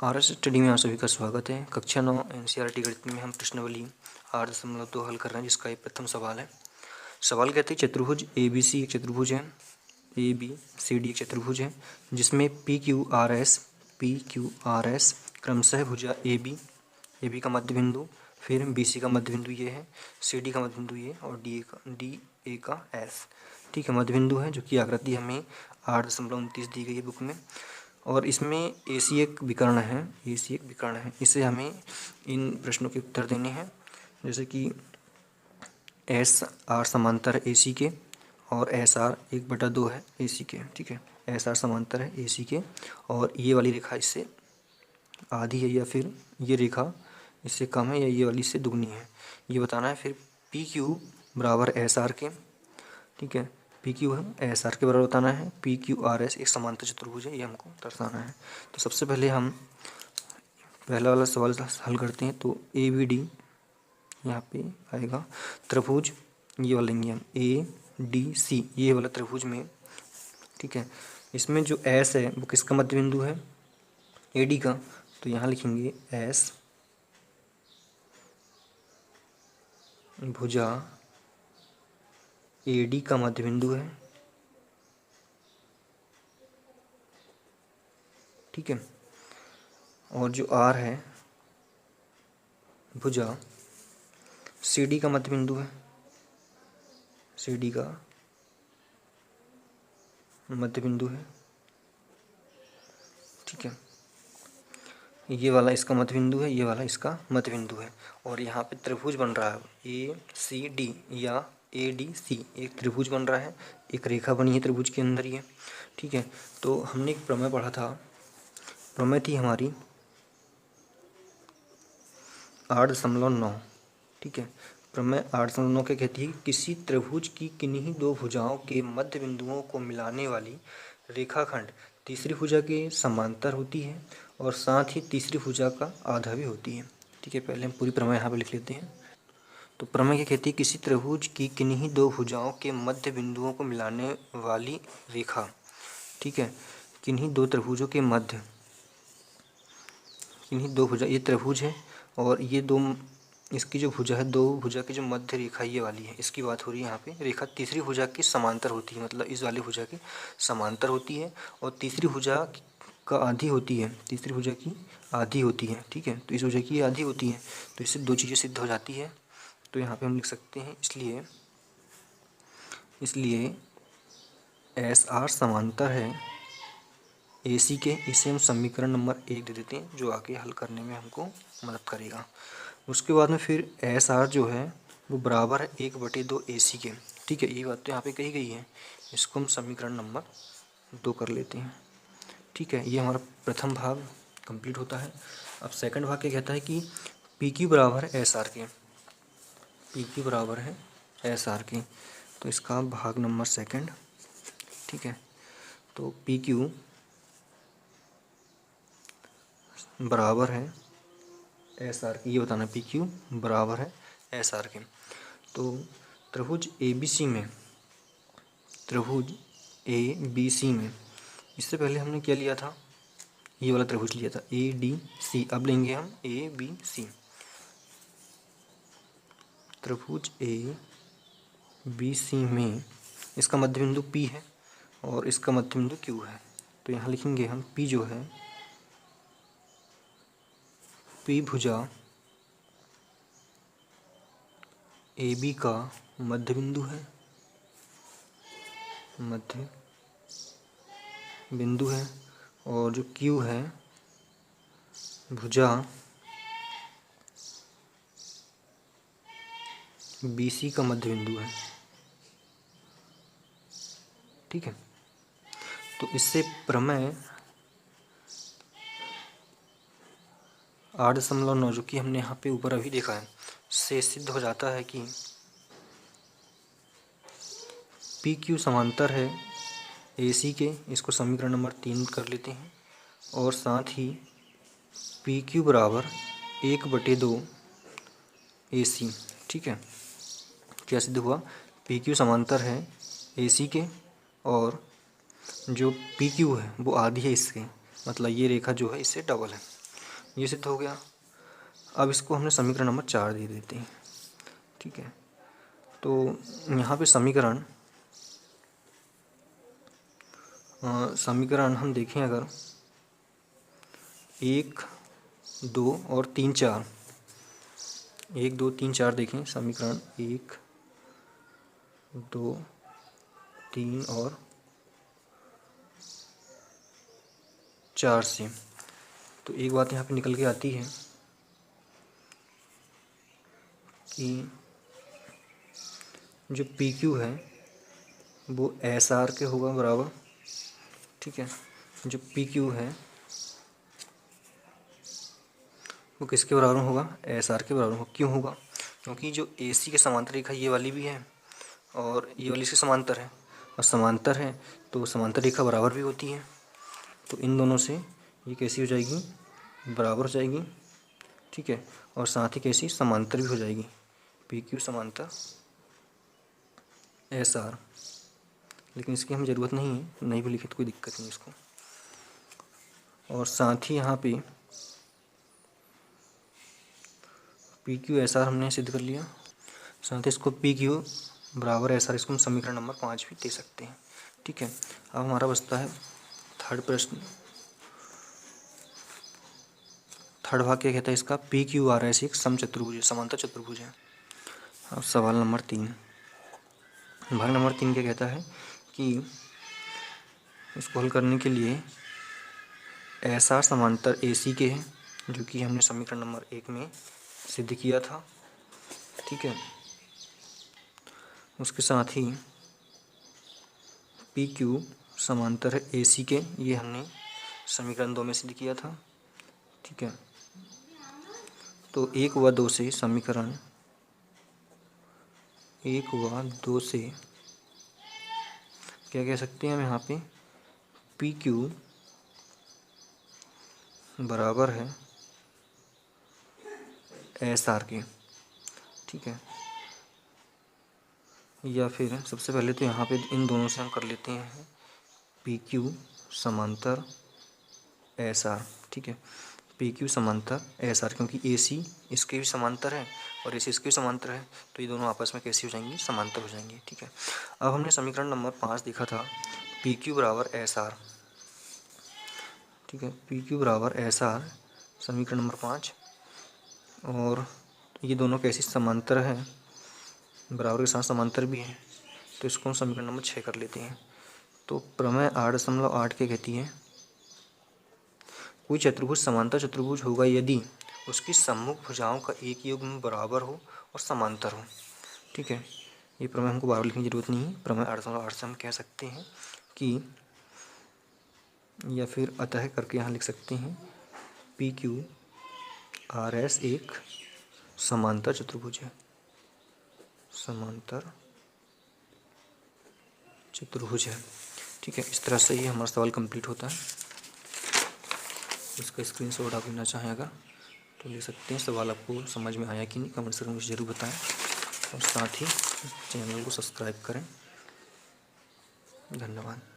RS study में आप सभी का स्वागत है। कक्षा 9 एनसीईआरटी गणित में हम प्रश्नावली 8.2 हल कर रहे हैं, जिसका ये प्रथम सवाल है। सवाल कहते हैं चतुर्भुज ABC एक चतुर्भुज है, ABCD एक चतुर्भुज है, जिसमें PQRS क्रमशः भुजा AB का मध्य बिंदु, फिर BC का मध्य बिंदु ये है, CD का मध्य बिंदु ये और DA का S, ठीक है, मध्य बिंदु है, जो कि आकृति हमें 8.29 दी गई है बुक में। और इसमें AC एक विकर्ण है। इसे हमें इन प्रश्नों के उत्तर देने हैं, जैसे कि SR समांतर है AC के और SR 1/2 है AC के, ठीक है। SR समांतर है AC के और ये वाली रेखा इससे आधी है या फिर ये रेखा इससे कम है या ये वाली इससे दुगनी है, ये बताना है। फिर PQ बराबर SR के, ठीक है, PQ है SR के बराबर बताना है। PQRS एक समांतर चतुर्भुज है, ये हमको दर्शाना है। तो सबसे पहले हम पहला वाला सवाल हल करते हैं। तो ABD यहाँ पे आएगा त्रिभुज, ये वाला लेंगे हम ADC, ये वाला त्रिभुज में, ठीक है। इसमें जो S है वो किसका मध्य बिंदु है? AD का। तो यहाँ लिखेंगे S भुजा AD का मध्य बिंदु है, ठीक है। और जो R है भुजा CD का मध्य बिंदु है, CD का मध्य बिंदु है, ठीक है। ये वाला इसका मध्य बिंदु है, ये वाला इसका मध्य बिंदु है। और यहाँ पे त्रिभुज बन रहा है ACD या ADC, एक त्रिभुज बन रहा है, एक रेखा बनी है त्रिभुज के अंदर ये, ठीक है। तो हमने एक प्रमेय पढ़ा था, प्रमेय थी हमारी 8.9, ठीक है। प्रमेय 8.9 क्या कहती है? किसी त्रिभुज की किन्हीं दो भुजाओं के मध्य बिंदुओं को मिलाने वाली रेखाखंड तीसरी भुजा के समांतर होती है और साथ ही तीसरी भुजा का आधा भी होती है, ठीक है। पहले हम पूरी प्रमेय यहाँ पे लिख लेते हैं। तो प्रमेय क्या कहती है? किसी त्रिभुज की किन्हीं दो भुजाओं के मध्य बिंदुओं को मिलाने वाली रेखा, ठीक है, किन्हीं दो त्रिभुजों के मध्य, किन्हीं दो भुजा, ये त्रिभुज है और ये दो, इसकी जो भुजा है, दो भुजा की जो मध्य रेखा ये वाली है, इसकी बात हो रही है यहाँ पे। रेखा तीसरी भुजा के समांतर होती है, मतलब इस वाली भुजा के समांतर होती है और तीसरी भुजा का आधी होती है, तीसरी भुजा की आधी होती है, ठीक है। तो इस भुजा की आधी होती है, तो इससे दो चीज़ें सिद्ध हो जाती है। तो यहाँ पे हम लिख सकते हैं, इसलिए SR समांतर है AC के। इसे हम समीकरण नंबर 1 दे देते हैं, जो आगे हल करने में हमको मदद करेगा। उसके बाद में फिर SR जो है वो बराबर है 1/2 AC के, ठीक है। ये बात तो यहाँ पे कही गई है, इसको हम समीकरण नंबर 2 कर लेते हैं, ठीक है। ये हमारा प्रथम भाग कंप्लीट होता है। अब सेकंड भाग क्या कहता है कि PQ बराबर है SR के, PQ बराबर है SR के। तो इसका भाग नंबर सेकंड, ठीक है। तो PQ बराबर है SR के, ये बताना PQ बराबर है SR के। तो त्रिभुज ABC में, त्रिभुज ABC में इससे पहले हमने क्या लिया था? ये वाला त्रिभुज लिया था ADC। अब लेंगे हम ABC। त्रिभुज ABC में इसका मध्य बिंदु P है और इसका मध्य बिंदु Q है। तो यहाँ लिखेंगे हम P जो है, P भुजा AB का मध्य बिंदु है, मध्य बिंदु है। और जो Q है भुजा BC का मध्य बिंदु है, ठीक है। तो इससे प्रमेय 8.9 जो कि हमने यहाँ पे ऊपर अभी देखा है, से सिद्ध हो जाता है कि PQ समांतर है AC के। इसको समीकरण नंबर 3 कर लेते हैं। और साथ ही PQ बराबर 1/2 AC, ठीक है। क्या सिद्ध हुआ? PQ समांतर है AC के और जो PQ है वो आधी है इसके, मतलब ये रेखा जो है इससे डबल है, ये सिद्ध हो गया। अब इसको हमने समीकरण नंबर 4 दे देते हैं, ठीक है। तो यहाँ पे समीकरण हम देखें अगर 1, 2 और 3, 4, 1, 2, 3, 4 देखें समीकरण 1, 2, 3 और 4 से, तो एक बात यहाँ पे निकल के आती है कि जो पी क्यू है वो एस आर के होगा बराबर, ठीक है। जो पी क्यू है वो किसके बराबर होगा, एस आर के बराबर होगा। क्यों होगा, क्योंकि जो ए सी के समांतर रेखा ये वाली भी है और ये वाली इसके समांतर है, और समांतर है तो समांतर रेखा बराबर भी होती है। तो इन दोनों से ये कैसी हो जाएगी, बराबर हो जाएगी, ठीक है। और साथ ही कैसी, समांतर भी हो जाएगी, पी क्यू समांतर एस आर। लेकिन इसकी हमें ज़रूरत नहीं है, नहीं भी लिखे तो कोई दिक्कत नहीं इसको। और साथ ही यहाँ पे पी क्यू एस आर हमने सिद्ध कर लिया, साथ ही इसको पी क्यू बराबर एस आर, इसको हम समीकरण नंबर 5 भी दे सकते हैं, ठीक है। अब हमारा बचता है थर्ड प्रश्न। थर्ड भाग क्या कहता है इसका, पी क्यू आर एस एक समचतुर्भुज है, समांतर चतुर्भुज है। अब सवाल नंबर 3, भाग नंबर 3 क्या कहता है कि इसको हल करने के लिए एस आर समांतर ए सी के है, जो कि हमने समीकरण नंबर 1 में सिद्ध किया था, ठीक है। उसके साथ ही पी क्यू समांतर है ए सी के, ये हमने समीकरण 2 में सिद्ध किया था, ठीक है। तो 1 व 2 से समीकरण 1 व 2 से क्या कह सकते हैं हम यहाँ पे, पी क्यू बराबर है एस आर के, ठीक है। या फिर सबसे पहले तो यहाँ पे इन दोनों से हम कर लेते हैं पी क्यू समांतर एस आर, ठीक है। पी क्यू समांतर एस आर, क्योंकि ए सी इसके भी समांतर है और ए सी इसके भी समांतर है, तो ये दोनों आपस में कैसी हो जाएंगी, समांतर हो जाएंगी, ठीक है। अब हमने समीकरण नंबर 5 देखा था, पी क्यू बराबर एस आर, ठीक है। पी क्यू बराबर एस आर समीकरण नंबर 5, और ये दोनों कैसी समांतर है, बराबर के साथ समांतर भी है, तो इसको हम समीकरण नंबर 6 कर लेते हैं। तो प्रमेय 8.8 क्या कहती है, कोई चतुर्भुज समांतर चतुर्भुज होगा यदि उसकी सम्मुख भुजाओं का एक युग्म बराबर हो और समांतर हो, ठीक है। ये प्रमेय हमको बार बार लिखने की जरूरत नहीं है, प्रमेय 8.8 से हम कह सकते हैं कि, या फिर अतः करके यहाँ लिख सकते हैं, पी क्यू आर एस एक समांतर चतुर्भुज है, समांतर चतुर्भुज है, ठीक है। इस तरह से ये हमारा सवाल कंप्लीट होता है। इसका स्क्रीनशॉट आप लेना चाहें अगर तो ले सकते हैं। सवाल आपको समझ में आया कि नहीं, कमेंट करके मुझे ज़रूर बताएं, और साथ ही चैनल को सब्सक्राइब करें। धन्यवाद।